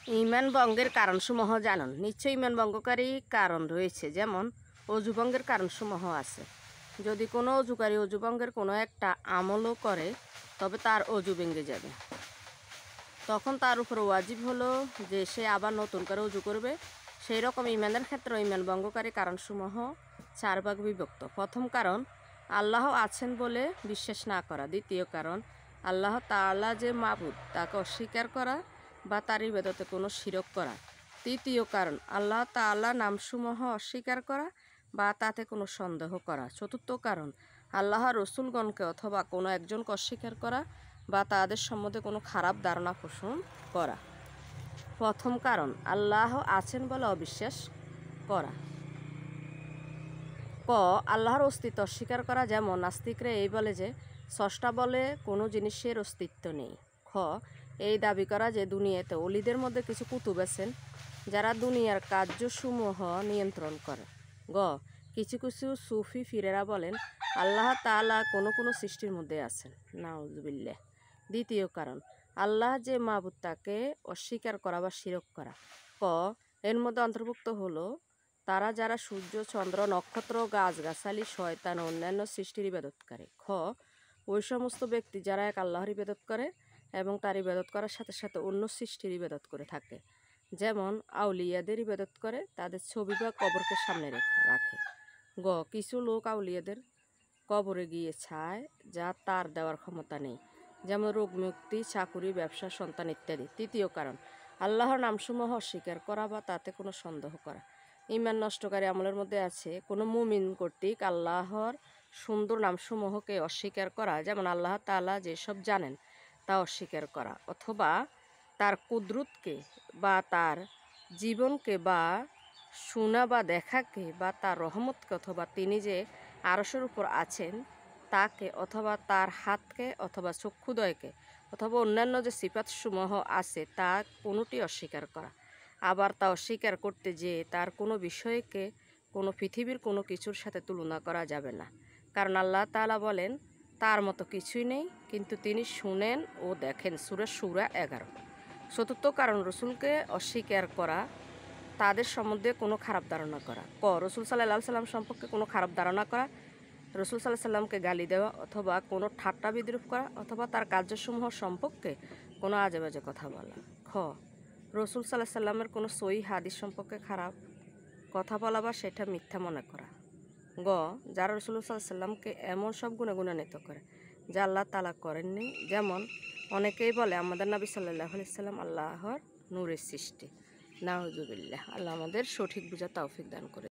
ঈমান ভঙ্গের কারণসমূহ জানুন। নিশ্চয় ঈমান ভঙ্গকারী কারণ রয়েছে, যেমন অজু ভঙ্গের কারণসমূহ আছে। যদি কোনো অজুকারী অজু ভঙ্গের কোনো একটা আমলও করে, তবে তার অজু ভেঙে যাবে। তখন তার উপর ওয়াজিব হলো যে সে আবার নতুন করে অজু করবে। সেই রকম ঈমানের ক্ষেত্রে ঈমান ভঙ্গকারী কারণসমূহ 4 ভাগে বিভক্ত। প্রথম কারণ, আল্লাহ আছেন বলে বিশ্বাস না করা। দ্বিতীয় কারণ, আল্লাহ তাআলা যে মাবুদ তাকে অস্বীকার করা বা তার ইবাদতে কোনো শিরক করা। তৃতীয় কারণ, আল্লাহ তাআলা নামসমূহ অস্বীকার করা বা তাতে কোনো সন্দেহ করা। চতুর্থ কারণ, আল্লাহ রসুলগণকে অথবা কোনো একজনকে অস্বীকার করা বা তাদের সম্বন্ধে কোনো খারাপ ধারণা পোষণ করা। প্রথম কারণ, আল্লাহ আছেন বলে অবিশ্বাস করা। ক, আল্লাহর অস্তিত্ব অস্বীকার করা, যেমন নাস্তিকরা এই বলে যে স্রষ্টা বলে কোনো জিনিসের অস্তিত্ব নেই। খ, এই দাবি করা যে দুনিয়াতে অলিদের মধ্যে কিছু কুতুব আছেন যারা দুনিয়ার কার্যসমূহ নিয়ন্ত্রণ করে। গ, কিছু কিছু সুফি ফিরেরা বলেন আল্লাহ তাআলা কোনো কোনো সৃষ্টির মধ্যে আছেন। নাউজুবিল্লাহ। দ্বিতীয় কারণ, আল্লাহ যে মাবুদ তাকে অস্বীকার করা বা শিরক করা। ক, এর মধ্যে অন্তর্ভুক্ত হলো তারা যারা সূর্য, চন্দ্র, নক্ষত্র, গাছগাছালি, শয়তান ও অন্যান্য সৃষ্টির ইবাদত করে। খ, ওই সমস্ত ব্যক্তি যারা এক আল্লাহর ইবাদত করে এবং তার ইবাদত করার সাথে সাথে অন্য সৃষ্টির ইবাদত করে থাকে, যেমন আউলিয়াদের ইবাদত করে, তাদের ছবি বা কবরকে সামনে রাখে। গ, কিছু লোক আউলিয়াদের কবরে গিয়ে চায় যা তার দেওয়ার ক্ষমতা নেই, যেমন রোগ মুক্তি, চাকুরি, ব্যবসা, সন্তান ইত্যাদি। তৃতীয় কারণ, আল্লাহর নামসমূহ অস্বীকার করা বা তাতে কোনো সন্দেহ করা। ঈমান নষ্টকারী আমলের মধ্যে আছে কোনো মুমিন কর্তৃক আল্লাহর সুন্দর নামসমূহকে অস্বীকার করা, যেমন আল্লাহ তাআলা যেসব জানেন তা অস্বীকার করা, অথবা তার কুদরতকে বা তার জীবনকে বা শোনা বা দেখাকে বা তার রহমতকে, অথবা তিনি যে আরশের উপর আছেন তাকে, অথবা তার হাতকে, অথবা চক্ষুদয়কে, অথবা অন্যান্য যে সিফাতসমূহ আছে তা কোনোটি অস্বীকার করা। আবার তা অস্বীকার করতে যে তার কোনো বিষয়কে কোনো পৃথিবীর কোনো কিছুর সাথে তুলনা করা যাবে না, কারণ আল্লাহ তাআলা বলেন তার মতো কিছুই নেই, কিন্তু তিনি শুনেন ও দেখেন। সূরা শুরা 11। চতুর্থ কারণ, রসুলকে অস্বীকার করা, তাদের সম্বন্ধে কোনো খারাপ ধারণা করা। ক, রসুল সাল্লাল্লাহু আলাইহি সাল্লাম সম্পর্কে কোনো খারাপ ধারণা করা, রসুল সাল্লাল্লাহু আলাইহি সাল্লামকে গালি দেওয়া, অথবা কোনো ঠাট্টা বিদ্রূপ করা, অথবা তার কার্যসমূহ সম্পর্কে কোনো আজেবাজে কথা বলা। খ, রসুল সাল্লাল্লাহু আলাইহি সাল্লামের কোনো সহিহ হাদিস সম্পর্কে খারাপ কথা বলা বা সেটা মিথ্যা মনে করা। গ, যারা রাসূলুল্লাহ সাল্লাল্লাহু আলাইহি সাল্লামকে এমন সব গুণে গুণান্বিত করে যা আল্লাহ তাআলা করেননি, যেমন অনেকেই বলে আমাদের নবী সাল্লাল্লাহু আলাইহি সাল্লাম আল্লাহর নূরের সৃষ্টি। নাউজুবিল্লাহ। আল্লাহ আমাদের সঠিক বুঝার তৌফিক দান করে।